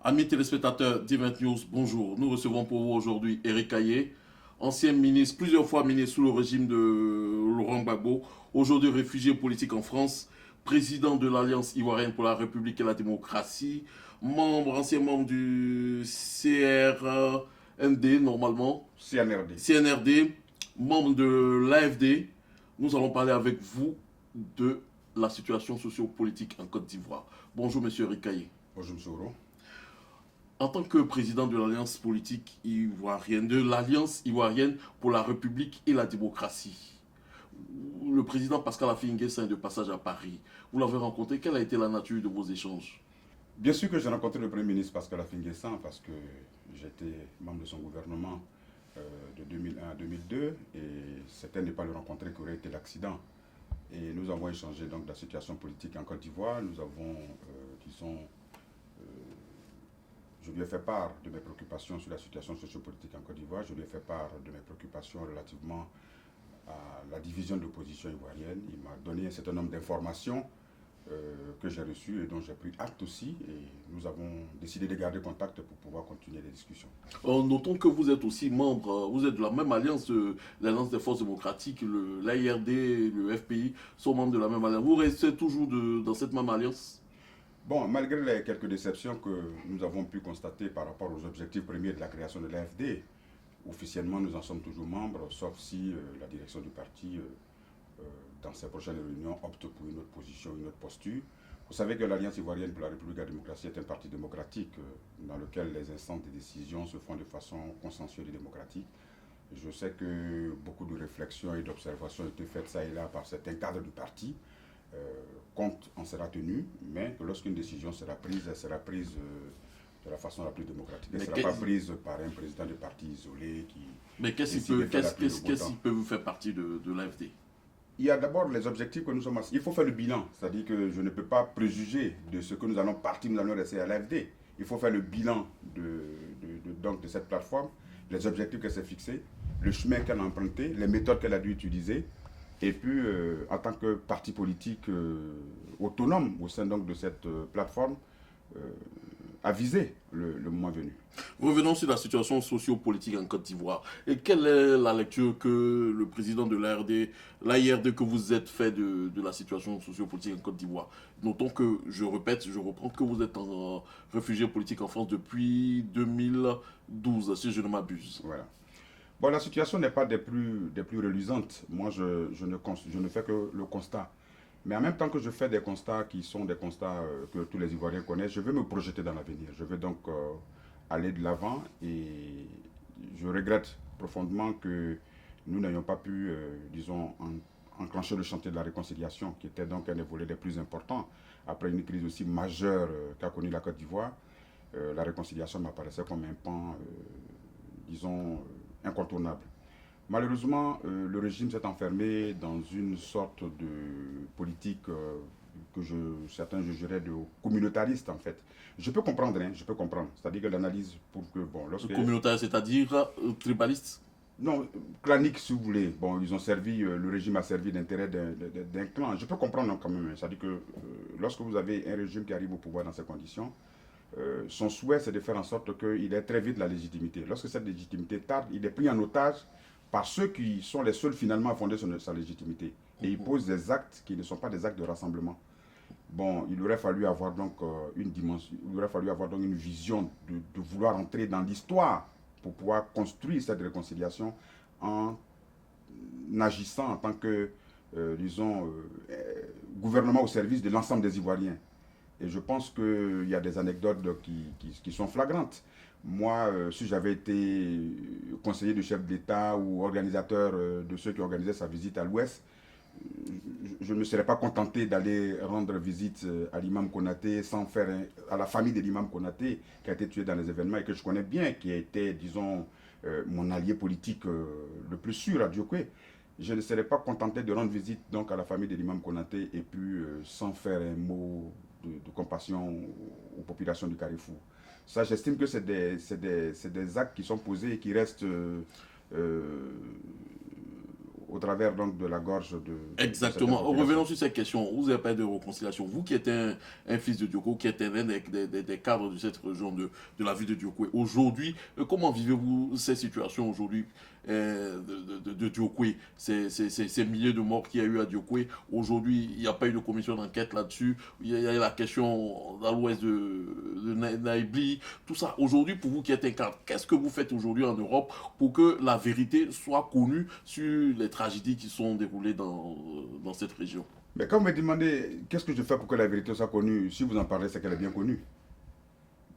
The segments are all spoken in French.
Amis téléspectateurs d'Event News, bonjour. Nous recevons pour vous aujourd'hui Eric Kaye, ancien ministre, plusieurs fois ministre sous le régime de Laurent Gbagbo, aujourd'hui réfugié politique en France, président de l'Alliance ivoirienne pour la République et la démocratie, ancien membre du CRND normalement, CNRD. CNRD, membre de l'AFD. Nous allons parler avec vous de la situation sociopolitique en Côte d'Ivoire. Bonjour Monsieur Eric Kaye. Bonjour, M. Oro. En tant que président de l'Alliance politique ivoirienne, de l'Alliance ivoirienne pour la République et la démocratie, le président Pascal Affi N'Guessan est de passage à Paris. Vous l'avez rencontré, quelle a été la nature de vos échanges? Bien sûr que j'ai rencontré le Premier ministre Pascal Affi N'Guessan parce que j'étais membre de son gouvernement de 2001 à 2002 et c'était ne pas le rencontrer qu'aurait été l'accident. Et nous avons échangé donc de la situation politique en Côte d'Ivoire. Nous avons, je lui ai fait part de mes préoccupations sur la situation sociopolitique en Côte d'Ivoire. Je lui ai fait part de mes préoccupations relativement à la division de l'opposition ivoirienne. Il m'a donné un certain nombre d'informations que j'ai reçues et dont j'ai pris acte aussi. Et nous avons décidé de garder contact pour pouvoir continuer les discussions. Notons que vous êtes aussi membre, vous êtes de la même alliance, l'Alliance des forces démocratiques, l'AIRD, le FPI sont membres de la même alliance. Vous restez toujours dans cette même alliance? Bon, malgré les quelques déceptions que nous avons pu constater par rapport aux objectifs premiers de la création de l'AFD, officiellement nous en sommes toujours membres, sauf si la direction du parti, dans ses prochaines réunions, opte pour une autre position, une autre posture. Vous savez que l'Alliance ivoirienne pour la République et la démocratie est un parti démocratique dans lequel les instances de décision se font de façon consensuelle et démocratique. Je sais que beaucoup de réflexions et d'observations ont été faites ça et là par certains cadres du parti. Compte en sera tenu, mais que lorsqu'une décision sera prise, elle sera prise de la façon la plus démocratique. Elle ne sera pas prise par un président de parti isolé qui... Mais qu'est-ce qui peut vous faire partie de l'AFD? Il y a d'abord les objectifs que nous sommes... Il faut faire le bilan, c'est-à-dire que je ne peux pas préjuger de ce que nous allons partir, nous allons rester à l'AFD. Il faut faire le bilan donc de cette plateforme, les objectifs qu'elle s'est fixés, le chemin qu'elle a emprunté, les méthodes qu'elle a dû utiliser. Et puis, en tant que parti politique autonome au sein donc de cette plateforme, aviser le moment venu. Revenons sur la situation socio-politique en Côte d'Ivoire. Et quelle est la lecture que le président de l'AIRD que vous êtes fait de la situation socio-politique en Côte d'Ivoire? Notons que, je répète, je reprends que vous êtes un réfugié politique en France depuis 2012, si je ne m'abuse. Voilà. Bon, la situation n'est pas des plus reluisantes. Moi, je ne fais que le constat. Mais en même temps que je fais des constats qui sont des constats que tous les Ivoiriens connaissent, je veux me projeter dans l'avenir. Je veux donc aller de l'avant et je regrette profondément que nous n'ayons pas pu, disons, enclencher le chantier de la réconciliation, qui était donc un des volets les plus importants. Après une crise aussi majeure qu'a connue la Côte d'Ivoire, la réconciliation m'apparaissait comme un pan, disons, incontournable. Malheureusement, le régime s'est enfermé dans une sorte de politique que certains jugeraient de communautariste en fait. Je peux comprendre, je peux comprendre. C'est-à-dire que l'analyse pour que, bon, lorsque... Communautariste, c'est-à-dire tribaliste? Non, clanique si vous voulez. Bon, ils ont servi, le régime a servi d'intérêt d'un clan. Je peux comprendre quand même. C'est-à-dire que lorsque vous avez un régime qui arrive au pouvoir dans ces conditions, son souhait c'est de faire en sorte qu'il ait très vite la légitimité. Lorsque cette légitimité tarde, il est pris en otage par ceux qui sont les seuls finalement à fonder sa légitimité. Et ils posent des actes qui ne sont pas des actes de rassemblement. Bon, il aurait fallu avoir donc une dimension, il aurait fallu avoir donc une vision de vouloir entrer dans l'histoire pour pouvoir construire cette réconciliation en agissant en tant que, disons, gouvernement au service de l'ensemble des Ivoiriens. Et je pense qu'il y a des anecdotes qui sont flagrantes. Moi, si j'avais été conseiller du chef d'État ou organisateur de ceux qui organisaient sa visite à l'Ouest, je ne me serais pas contenté d'aller rendre visite à l'imam Konaté sans faire à la famille de l'imam Konaté qui a été tué dans les événements et que je connais bien, qui a été, disons, mon allié politique le plus sûr à Djokwe. Je ne serais pas contenté de rendre visite donc à la famille de l'imam Konaté et puis sans faire un mot de compassion aux populations du Carrefour. Ça, j'estime que c'est des actes qui sont posés et qui restent au travers donc de la gorge de certaines Exactement. populations. Revenons sur cette question. Vous avez parlé de réconciliation. Vous qui êtes un fils de Dioko, qui êtes un des cadres de cette région de la ville de Diokoué. Aujourd'hui, comment vivez-vous ces situations aujourd'hui de Diokoué, ces milliers de morts qu'il y a eu à Diokoué. Aujourd'hui, il n'y a pas eu de commission d'enquête là-dessus. Il y a la question dans l'ouest de Naïbli. Tout ça. Aujourd'hui, pour vous qui êtes un cadre, qu'est-ce que vous faites aujourd'hui en Europe pour que la vérité soit connue sur les tragédies qui sont déroulées dans cette région? Mais quand vous me demandez qu'est-ce que je fais pour que la vérité soit connue, si vous en parlez, c'est qu'elle est bien connue.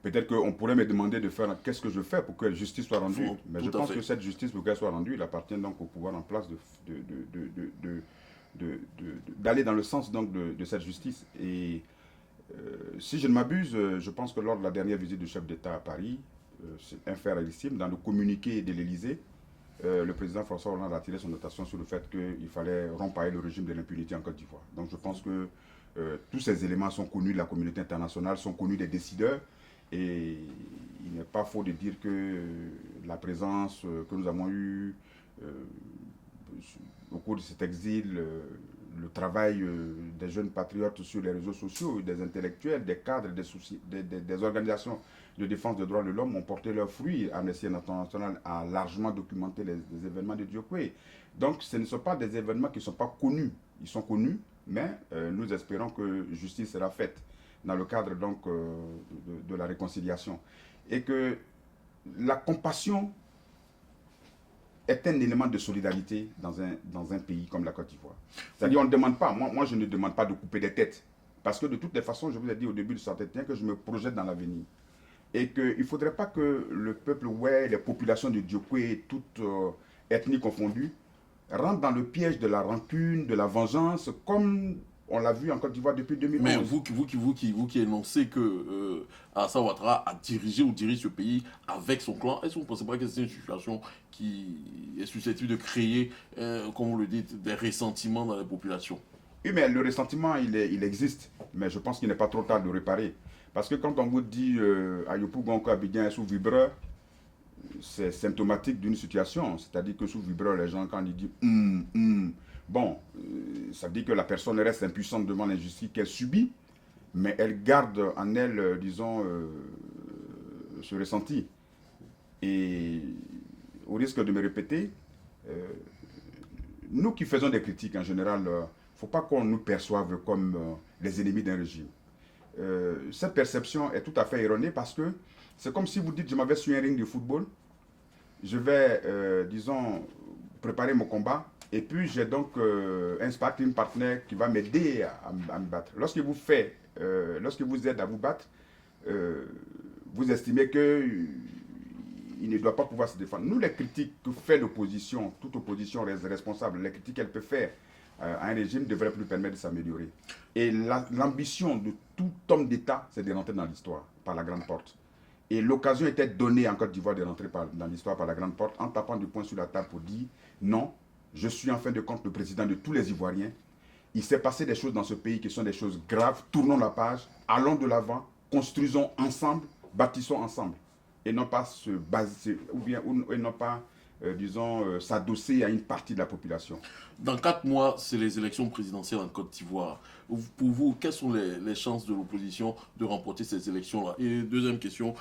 Peut-être qu'on pourrait me demander de faire qu'est-ce que je fais pour que la justice soit rendue. Mais je pense que cette justice, pour qu'elle soit rendue, il appartient donc au pouvoir en place d'aller dans le sens donc de cette justice. Et si je ne m'abuse, je pense que lors de la dernière visite du chef d'État à Paris, c'est un fait rarissime, dans le communiqué de l'Élysée, le président François Hollande a attiré son attention sur le fait qu'il fallait rompre le régime de l'impunité en Côte d'Ivoire. Donc je pense que tous ces éléments sont connus de la communauté internationale, sont connus des décideurs. Et il n'est pas faux de dire que la présence que nous avons eue au cours de cet exil, le travail des jeunes patriotes sur les réseaux sociaux, des intellectuels, des cadres, des organisations de défense des droits de l'homme ont porté leurs fruits. Amnesty International a largement documenté les événements de Diokoué. Donc ce ne sont pas des événements qui ne sont pas connus. Ils sont connus, mais nous espérons que justice sera faite dans le cadre donc de la réconciliation. Et que la compassion est un élément de solidarité dans un pays comme la Côte d'Ivoire. C'est-à-dire on ne demande pas, moi je ne demande pas de couper des têtes, parce que de toutes les façons, je vous ai dit au début de cet entretien que je me projette dans l'avenir. Et qu'il ne faudrait pas que le peuple, les populations de Diokoué, toutes ethnies confondues, rentrent dans le piège de la rancune, de la vengeance, comme on l'a vu en Côte d'Ivoire depuis 2011. Mais vous qui énoncez que Alassane Ouattara a dirigé ou dirige ce pays avec son clan, est-ce que vous ne pensez pas que c'est une situation qui est susceptible de créer, comme vous le dites, des ressentiments dans la population? Oui, mais le ressentiment, il existe. Mais je pense qu'il n'est pas trop tard de réparer. Parce que quand on vous dit Ayopou Gonko Abidjan est sous vibreur, c'est symptomatique d'une situation. C'est-à-dire que sous vibreur, les gens, quand ils disent bon, ça dit que la personne reste impuissante devant l'injustice qu'elle subit, mais elle garde en elle, disons, ce ressenti. Et au risque de me répéter, nous qui faisons des critiques en général, il ne faut pas qu'on nous perçoive comme les ennemis d'un régime. Cette perception est tout à fait erronée parce que c'est comme si vous dites je m'avais sur un ring de football, je vais, disons, préparer mon combat et puis j'ai donc un sparring partner qui va m'aider à me battre. Lorsqu'il vous aide à vous battre, vous estimez que il ne doit pas pouvoir se défendre. Nous, les critiques que fait l'opposition, toute opposition reste responsable, les critiques qu'elle peut faire à un régime devraient plus permettre de s'améliorer. Et l'ambition de tout homme d'État, c'est de rentrer dans l'histoire par la grande porte. Et l'occasion était donnée en Côte d'Ivoire de rentrer dans l'histoire par la grande porte en tapant du poing sur la table pour dire non, je suis en fin de compte le président de tous les Ivoiriens. Il s'est passé des choses dans ce pays qui sont des choses graves. Tournons la page, allons de l'avant, construisons ensemble, bâtissons ensemble. Et non pas se baser, ou non pas, disons, s'adosser à une partie de la population. Dans 4 mois, c'est les élections présidentielles en Côte d'Ivoire. Pour vous, quelles sont les chances de l'opposition de remporter ces élections-là? Et deuxième question,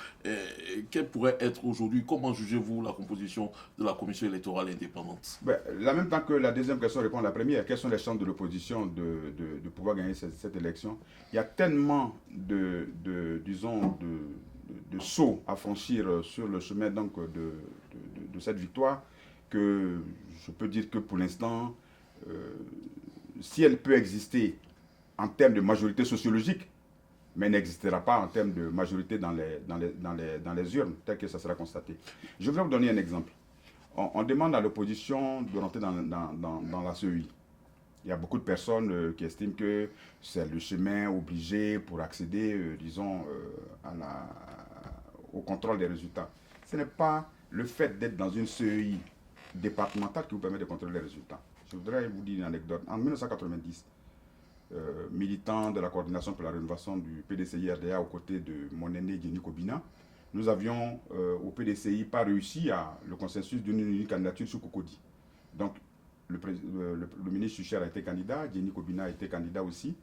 quelle pourrait être aujourd'hui, comment jugez-vous la composition de la commission électorale indépendante? En même temps que la deuxième question répond à la première, quelles sont les chances de l'opposition de pouvoir gagner cette élection? Il y a tellement disons, de sauts à franchir sur le chemin donc, de cette victoire que je peux dire que pour l'instant, si elle peut exister en termes de majorité sociologique, mais elle n'existera pas en termes de majorité dans les urnes, tel que ça sera constaté. Je vais vous donner un exemple. On demande à l'opposition de rentrer dans la CEI. Il y a beaucoup de personnes qui estiment que c'est le chemin obligé pour accéder, disons, au contrôle des résultats. Ce n'est pas le fait d'être dans une CEI départementale qui vous permet de contrôler les résultats. Je voudrais vous dire une anecdote. En 1990, militant de la coordination pour la rénovation du PDCI-RDA aux côtés de mon aîné Jenny Kobina, nous avions au PDCI pas réussi le consensus d'une unique candidature sur Cocody. Donc, le ministre Sucher a été candidat, Jenny Kobina a été candidat aussi.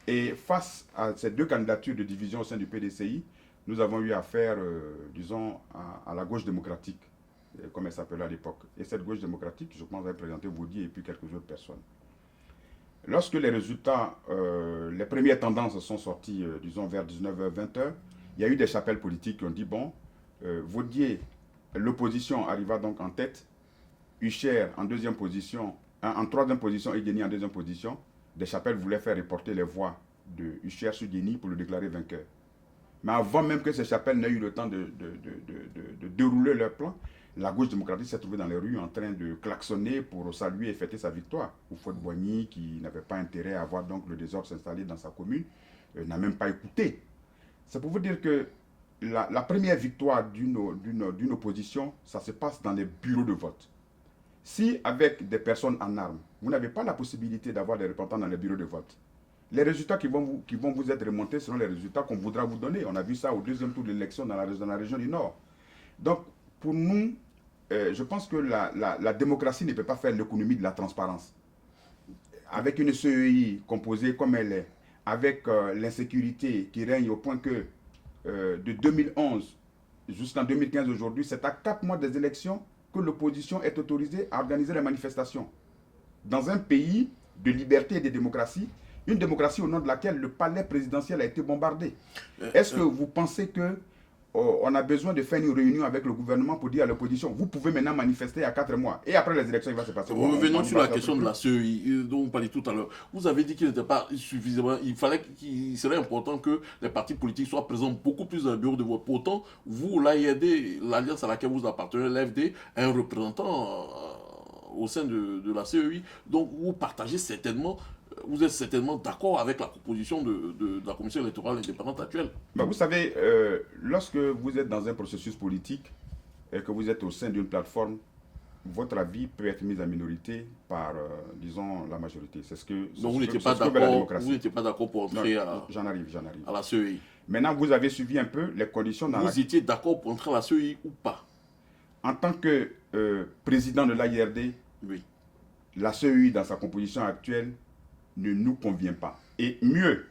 Et face à ces deux candidatures de division au sein du PDCI, nous avons eu affaire, disons, à la gauche démocratique, comme elle s'appelait à l'époque. Et cette gauche démocratique, je pense, avait présenté Vaudier et puis quelques autres personnes. Lorsque les résultats, les premières tendances sont sorties, disons, vers 19h, 20h, il y a eu des chapelles politiques qui ont dit, bon, Vaudier, l'opposition arriva donc en tête, Hucher en deuxième position, en troisième position et Guény en deuxième position. Des chapelles voulaient faire reporter les voix de Hucher sur Guény pour le déclarer vainqueur. Mais avant même que ces chapelles n'aient eu le temps de dérouler leur plan, la gauche démocratique s'est trouvée dans les rues en train de klaxonner pour saluer et fêter sa victoire. Houphouët-Boigny, qui n'avait pas intérêt à voir donc le désordre s'installer dans sa commune, n'a même pas écouté. C'est pour vous dire que la première victoire d'une opposition, ça se passe dans les bureaux de vote. Si avec des personnes en armes, vous n'avez pas la possibilité d'avoir des représentants dans les bureaux de vote, les résultats qui vont vous être remontés seront les résultats qu'on voudra vous donner. On a vu ça au deuxième tour de l'élection dans la région du Nord. Donc, pour nous, je pense que la démocratie ne peut pas faire l'économie de la transparence. Avec une CEI composée comme elle est, avec l'insécurité qui règne au point que de 2011 jusqu'en 2015 aujourd'hui, c'est à 4 mois des élections que l'opposition est autorisée à organiser les manifestations. Dans un pays de liberté et de démocratie, une démocratie au nom de laquelle le palais présidentiel a été bombardé. Est-ce que vous pensez que on a besoin de faire une réunion avec le gouvernement pour dire à l'opposition, vous pouvez maintenant manifester à 4 mois et après les élections, il va se passer. Revenons sur la question de la CEI dont on parlait tout à l'heure. Vous avez dit qu'il n'était pas suffisamment, qu'il serait important que les partis politiques soient présents beaucoup plus dans le bureau de vote. Pourtant, vous, l'AIRD, l'alliance à laquelle vous appartenez, l'AFD, a un représentant au sein de la CEI. Donc vous partagez certainement. Vous êtes certainement d'accord avec la proposition de la Commission électorale indépendante actuelle. Ben, vous savez, lorsque vous êtes dans un processus politique et que vous êtes au sein d'une plateforme, votre avis peut être mis en minorité par, disons, la majorité. C'est ce que donc vous n'étiez pas d'accord pour entrer à la CEI. Maintenant, vous avez suivi un peu les conditions dans Vous étiez d'accord pour entrer à la CEI ou pas? En tant que président de l'AIRD, oui. La CEI dans sa composition actuelle ne nous convient pas. Et mieux,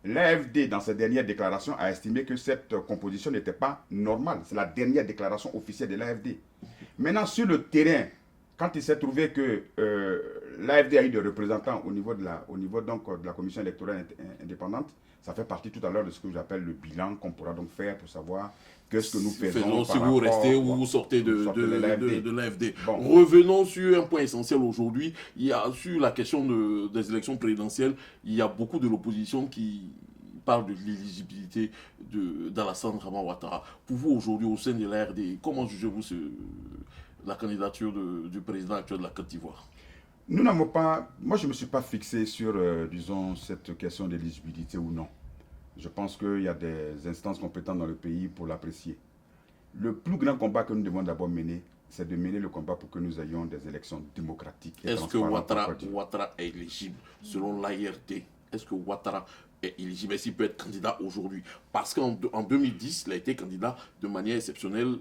l'AFD, dans sa dernière déclaration, a estimé que cette composition n'était pas normale. C'est la dernière déclaration officielle de l'AFD. Maintenant, sur le terrain, quand il s'est trouvé que l'AFD a eu des représentants au niveau de la commission électorale indépendante, ça fait partie tout à l'heure de ce que j'appelle le bilan qu'on pourra donc faire pour savoir qu'est-ce que nous faisons. Si vous restez ou vous sortez de l'AFD. Bon. Revenons sur un point essentiel aujourd'hui. Sur la question des élections présidentielles, il y a beaucoup de l'opposition qui parle de l'éligibilité d'Alassane Dramane Ouattara. Pour vous, aujourd'hui, au sein de l'ARD, comment jugez-vous la candidature du président actuel de la Côte d'Ivoire? Nous n'avons pas... Moi, je ne me suis pas fixé sur, disons, cette question d'éligibilité ou non. Je pense qu'il y a des instances compétentes dans le pays pour l'apprécier. Le plus grand combat que nous devons d'abord mener, c'est de mener le combat pour que nous ayons des élections démocratiques et transparentes. Est-ce que Ouattara est éligible selon l'ARD? Est-ce que Ouattara est éligible? Est-ce qu'il peut être candidat aujourd'hui? Parce qu'en 2010, il a été candidat de manière exceptionnelle.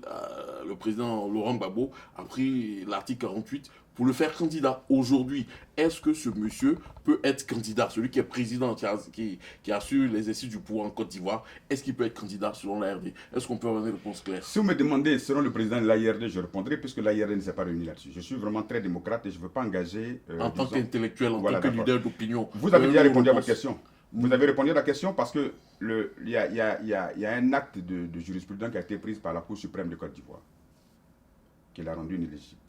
Le président Laurent Gbagbo a pris l'article 48 pour le faire candidat. Aujourd'hui, est-ce que ce monsieur peut être candidat? Celui qui est président, qui assure l'exercice du pouvoir en Côte d'Ivoire, est-ce qu'il peut être candidat selon l'ARD? Est-ce qu'on peut avoir une réponse claire? Si vous me demandez selon le président de l'ARD, je répondrai puisque l'ARD ne s'est pas réuni là-dessus. Je suis vraiment très démocrate et je ne veux pas engager... en tant qu'intellectuel, en tant que leader d'opinion. Vous avez déjà répondu à votre question. Vous avez répondu à la question parce que il y a un acte de jurisprudence qui a été pris par la Cour suprême de Côte d'Ivoire, qui l'a rendu inéligible,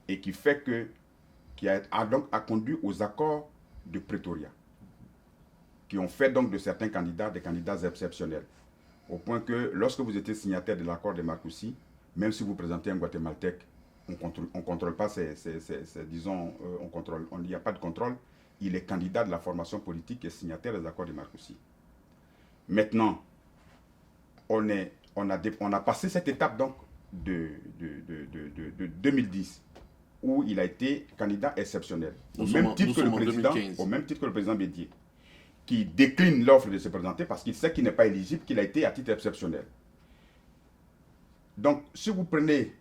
et qui fait que, a conduit aux accords de Pretoria, qui ont fait donc de certains candidats des candidats exceptionnels, au point que lorsque vous étiez signataire de l'accord de Marcoussis, même si vous présentez un Guatémaltèque, on contrôle pas disons, il n'y a pas de contrôle. Il est candidat de la formation politique et signataire des accords de Marcoussis. Maintenant, on a passé cette étape donc de 2010 où il a été candidat exceptionnel. Au même titre que le président Bédié, qui décline l'offre de se présenter parce qu'il sait qu'il n'est pas éligible, qu'il a été à titre exceptionnel. Donc, si vous prenez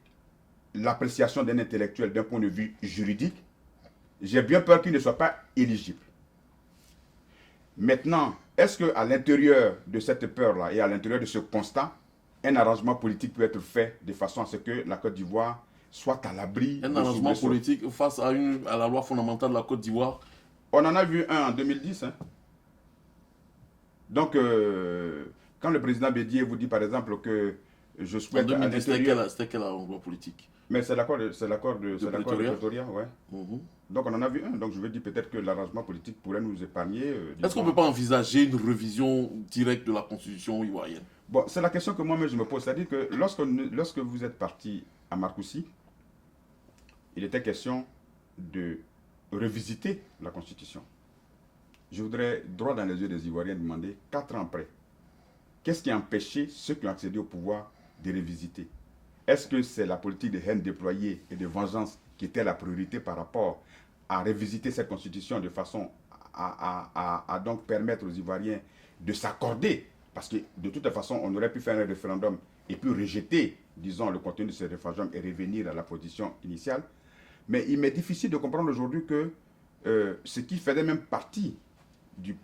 l'appréciation d'un intellectuel d'un point de vue juridique, j'ai bien peur qu'il ne soit pas éligible. Maintenant, est-ce qu'à l'intérieur de cette peur-là et à l'intérieur de ce constat, un arrangement politique peut être fait de façon à ce que la Côte d'Ivoire soit à l'abri Un de arrangement soubresauts? politique face à la loi fondamentale de la Côte d'Ivoire. On en a vu un en 2010. Hein. Donc, quand le président Bédier vous dit par exemple que je En souhaite à 2010, l'intérieur... c'était quel arrangement politique? Mais c'est l'accord de Pretoria. Pretoria, ouais. Mhm. Donc on en a vu un. Donc je veux dire peut-être que l'arrangement politique pourrait nous épargner. Est-ce qu'on ne peut pas envisager une révision directe de la constitution ivoirienne? Bon, c'est la question que moi-même je me pose. C'est-à-dire que lorsque vous êtes parti à Marcoussis, il était question de revisiter la constitution. Je voudrais, droit dans les yeux des Ivoiriens, demander, 4 ans après, qu'est-ce qui a empêché ceux qui ont accédé au pouvoir de revisiter? Est-ce que c'est la politique de haine déployée et de vengeance qui était la priorité par rapport à revisiter cette constitution de façon à donc permettre aux Ivoiriens de s'accorder? Parce que de toute façon, on aurait pu faire un référendum et puis rejeter, disons, le contenu de ce référendum et revenir à la position initiale. Mais il m'est difficile de comprendre aujourd'hui que ce qui faisait même partie du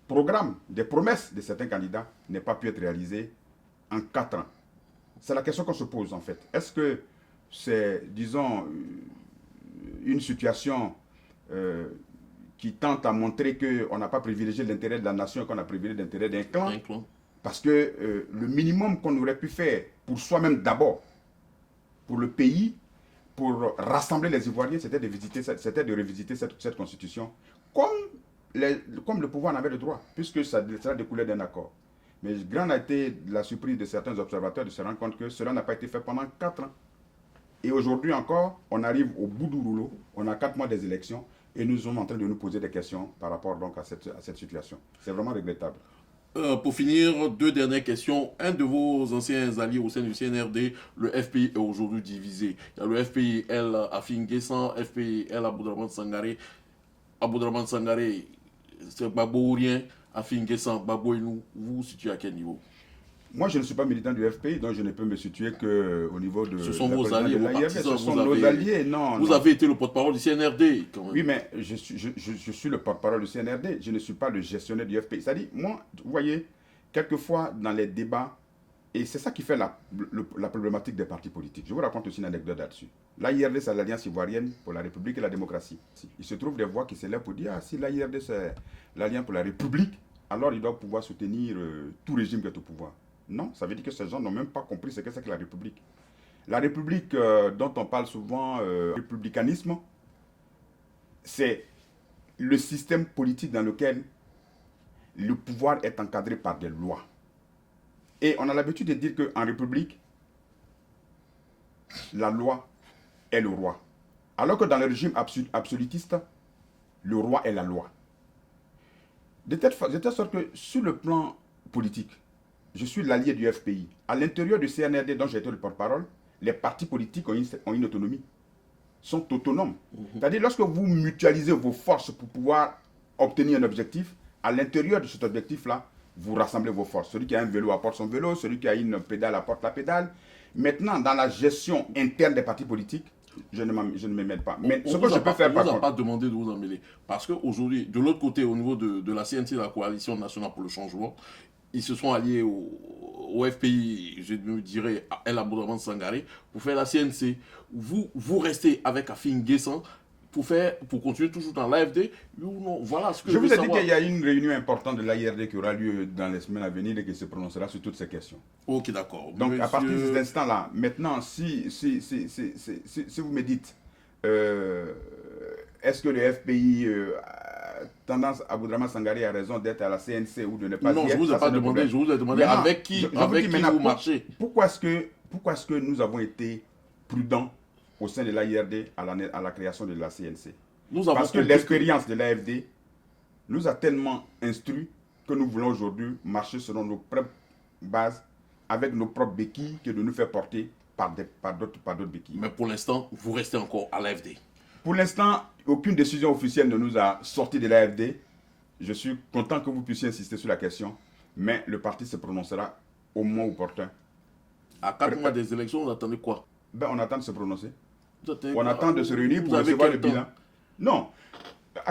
programme, des promesses de certains candidats n'ait pas pu être réalisé en 4 ans. C'est la question qu'on se pose en fait. Est-ce que c'est, disons, une situation qui tente à montrer qu'on n'a pas privilégié l'intérêt de la nation et qu'on a privilégié l'intérêt d'un clan? Parce que le minimum qu'on aurait pu faire pour soi-même d'abord, pour le pays, pour rassembler les Ivoiriens, c'était de revisiter cette constitution comme le pouvoir en avait le droit, puisque cela découlait d'un accord. Mais grande a été la surprise de certains observateurs de se rendre compte que cela n'a pas été fait pendant 4 ans. Et aujourd'hui encore, on arrive au bout du rouleau, on a 4 mois des élections, et nous sommes en train de nous poser des questions par rapport donc à cette situation. C'est vraiment regrettable. Pour finir, 2 dernières questions. Un de vos anciens alliés au sein du CNRD, le FPI, est aujourd'hui divisé. Il y a le FPI-L Afin Guessan, FPI-L Aboudraman Sangaré. Aboudraman Sangaré, c'est Gbagbo ou rien. Afin Guessan, Gbagbo et nous, vous vous situez à quel niveau? Moi, je ne suis pas militant du FPI, donc je ne peux me situer qu'au niveau de... Ce sont vos alliés, vos partisans. Ce sont nos alliés, non. Vous avez été le porte-parole du CNRD, quand même. Oui, mais je suis le porte-parole du CNRD, je ne suis pas le gestionnaire du FPI. C'est-à-dire, moi, vous voyez, quelquefois, dans les débats, et c'est ça qui fait la problématique des partis politiques. Je vous raconte aussi une anecdote là-dessus. L'AIRD, c'est l'Alliance ivoirienne pour la République et la démocratie. Il se trouve des voix qui s'élèvent pour dire, ah, si l'AIRD, c'est l'Alliance pour la République, alors il doit pouvoir soutenir tout régime qui est au pouvoir. Non, ça veut dire que ces gens n'ont même pas compris ce que c'est que la République. La République dont on parle souvent, républicanisme, c'est le système politique dans lequel le pouvoir est encadré par des lois. Et on a l'habitude de dire qu'en République, la loi est le roi. Alors que dans le régime absolutiste, le roi est la loi. De telle sorte que sur le plan politique, je suis l'allié du FPI. À l'intérieur du CNRD dont j'ai été le porte-parole, les partis politiques ont une autonomie, sont autonomes. C'est-à-dire lorsque vous mutualisez vos forces pour pouvoir obtenir un objectif, à l'intérieur de cet objectif-là, vous rassemblez vos forces. Celui qui a un vélo apporte son vélo, celui qui a une pédale apporte la pédale. Maintenant, dans la gestion interne des partis politiques, je ne me mêle pas. Mais ce que je peux faire par contre... On ne vous a pas demandé de vous en mêler. Parce qu'aujourd'hui, de l'autre côté, au niveau de la CNC, la Coalition nationale pour le changement, ils se sont alliés au FPI, je me dirais, à El Aboudraman Sangaré, pour faire la CNC. Vous restez avec Afin Guessan pour continuer toujours dans l'AFD, ou non? Voilà ce que je vous ai dit qu'il y a une réunion importante de l'AIRD qui aura lieu dans les semaines à venir et qui se prononcera sur toutes ces questions. Ok, d'accord. Donc, à partir de cet instant-là, maintenant, si vous me dites, est-ce que le FPI tendance à Aboudraman Sangaré a raison d'être à la CNC ou de ne pas y être? Non, je ne vous ai pas demandé, je vous ai demandé maintenant, avec qui vous marchez. Pourquoi est-ce que nous avons été prudents au sein de l'AIRD à la création de la CNC? Parce que l'expérience de l'AFD nous a tellement instruits que nous voulons aujourd'hui marcher selon nos propres bases, avec nos propres béquilles, que de nous faire porter par d'autres béquilles. Mais pour l'instant, vous restez encore à l'AFD? Pour l'instant, aucune décision officielle ne nous a sorti de l'AFD. Je suis content que vous puissiez insister sur la question, mais le parti se prononcera au moment opportun. À 4 mois des élections, vous attendez quoi? On attend de se prononcer. On attend de se réunir pour recevoir le bilan. Non.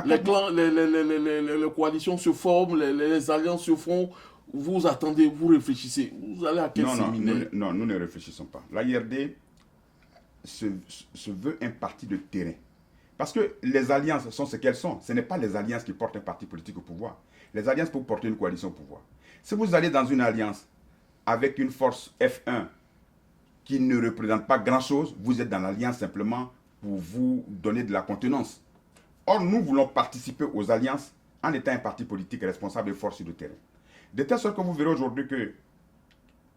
Les clans, les coalitions se forment, les alliances se font. Vous attendez, vous réfléchissez. Vous allez à quel séminaire? Non, nous ne réfléchissons pas. L'AIRD se veut un parti de terrain. Parce que les alliances sont ce qu'elles sont. Ce n'est pas les alliances qui portent un parti politique au pouvoir. Les alliances peuvent porter une coalition au pouvoir. Si vous allez dans une alliance avec une force F1 qui ne représente pas grand-chose, vous êtes dans l'alliance simplement pour vous donner de la contenance. Or, nous voulons participer aux alliances en étant un parti politique responsable et fort sur le terrain. De telle sorte que vous verrez aujourd'hui que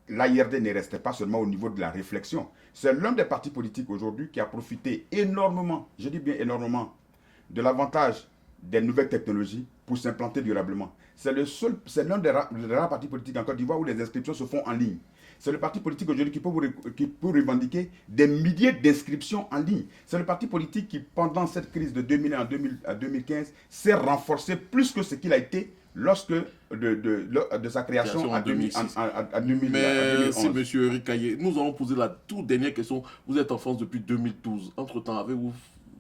l'AIRD ne restait pas seulement au niveau de la réflexion. C'est l'un des partis politiques aujourd'hui qui a profité énormément, je dis bien énormément, de l'avantage des nouvelles technologies pour s'implanter durablement. C'est l'un des rares partis politiques en Côte d'Ivoire où les inscriptions se font en ligne. C'est le parti politique aujourd'hui qui peut revendiquer des milliers d'inscriptions en ligne. C'est le parti politique qui, pendant cette crise de 2001 à 2015, s'est renforcé plus que ce qu'il a été lorsque de sa création en 2006. Merci, M. Eric Kaye. Nous allons poser la toute dernière question. Vous êtes en France depuis 2012. Entre-temps, avez-vous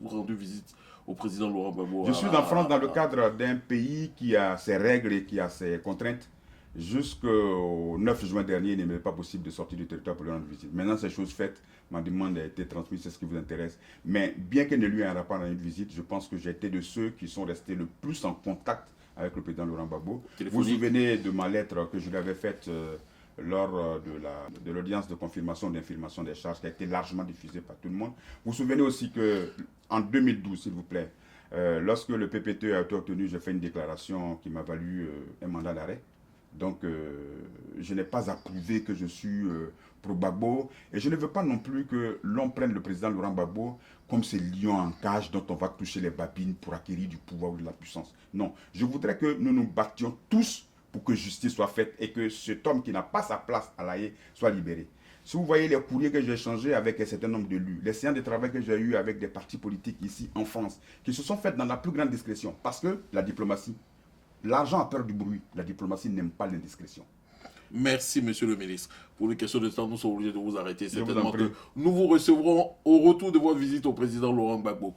rendu visite au président Laurent Gbagbo? Je suis en France dans le cadre d'un pays qui a ses règles et qui a ses contraintes. Jusqu'au 9 juin dernier, il n'est pas possible de sortir du territoire pour lui rendre visite. Maintenant, c'est chose faite. Ma demande a été transmise, c'est ce qui vous intéresse. Mais bien qu'elle ne lui ait un rapport à une visite, je pense que j'ai été de ceux qui sont restés le plus en contact avec le président Laurent Gbagbo. Vous vous souvenez de ma lettre que je lui avais faite lors de l'audience de confirmation d'infirmation des charges qui a été largement diffusée par tout le monde. Vous vous souvenez aussi qu'en 2012, s'il vous plaît, lorsque le PPT a été obtenu, j'ai fait une déclaration qui m'a valu un mandat d'arrêt. Donc, je n'ai pas approuvé que je suis pro Gbagbo et je ne veux pas non plus que l'on prenne le président Laurent Gbagbo comme ces lions en cage dont on va toucher les babines pour acquérir du pouvoir ou de la puissance. Non, je voudrais que nous nous battions tous pour que justice soit faite et que cet homme qui n'a pas sa place à l'AE soit libéré. Si vous voyez les courriers que j'ai échangés avec un certain nombre d'élus, les séances de travail que j'ai eues avec des partis politiques ici en France, qui se sont faites dans la plus grande discrétion, parce que la diplomatie, l'argent a peur du bruit. La diplomatie n'aime pas l'indiscrétion. Merci, monsieur le ministre. Pour les questions de temps, nous sommes obligés de vous arrêter. Certainement que nous vous recevrons au retour de votre visite au président Laurent Gbagbo.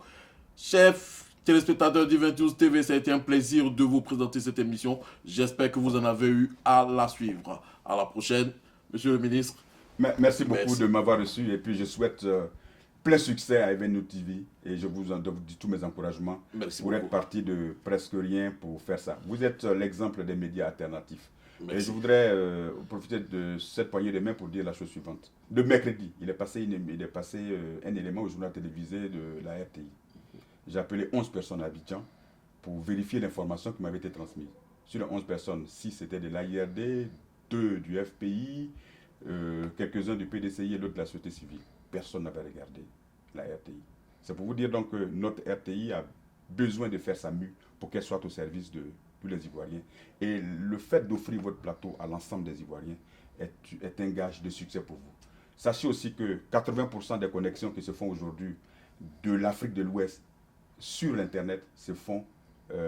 Chef téléspectateurs du 22 TV, ça a été un plaisir de vous présenter cette émission. J'espère que vous en avez eu à la suivre. À la prochaine, monsieur le ministre. Merci beaucoup de m'avoir reçu et puis je souhaite plein succès à Evenno TV et je vous dis tous mes encouragements pour être parti de presque rien pour faire ça. Vous êtes l'exemple des médias alternatifs. Merci. Et je voudrais profiter de cette poignée de main pour dire la chose suivante. De mercredi, il est passé un élément au journal télévisé de la RTI. J'ai appelé 11 personnes à Abidjan pour vérifier l'information qui m'avait été transmise. Sur les 11 personnes, 6 étaient de l'AIRD, 2 du FPI, quelques-uns du PDCI et l'autre de la société civile. Personne n'avait regardé la RTI. C'est pour vous dire donc que notre RTI a besoin de faire sa mue pour qu'elle soit au service de tous les Ivoiriens. Et le fait d'offrir votre plateau à l'ensemble des Ivoiriens est un gage de succès pour vous. Sachez aussi que 80% des connexions qui se font aujourd'hui de l'Afrique de l'Ouest sur l'Internet se font,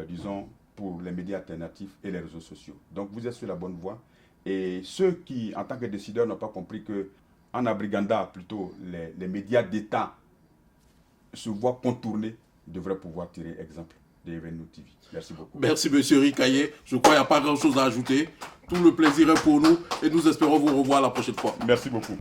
disons, pour les médias alternatifs et les réseaux sociaux. Donc vous êtes sur la bonne voie. Et ceux qui, en tant que décideurs, n'ont pas compris que en abriganda, plutôt, les médias d'État se voient contournés, devraient pouvoir tirer exemple des Evenno TV. Merci beaucoup. Merci, monsieur Rikaye. Je crois qu'il n'y a pas grand-chose à ajouter. Tout le plaisir est pour nous et nous espérons vous revoir la prochaine fois. Merci beaucoup.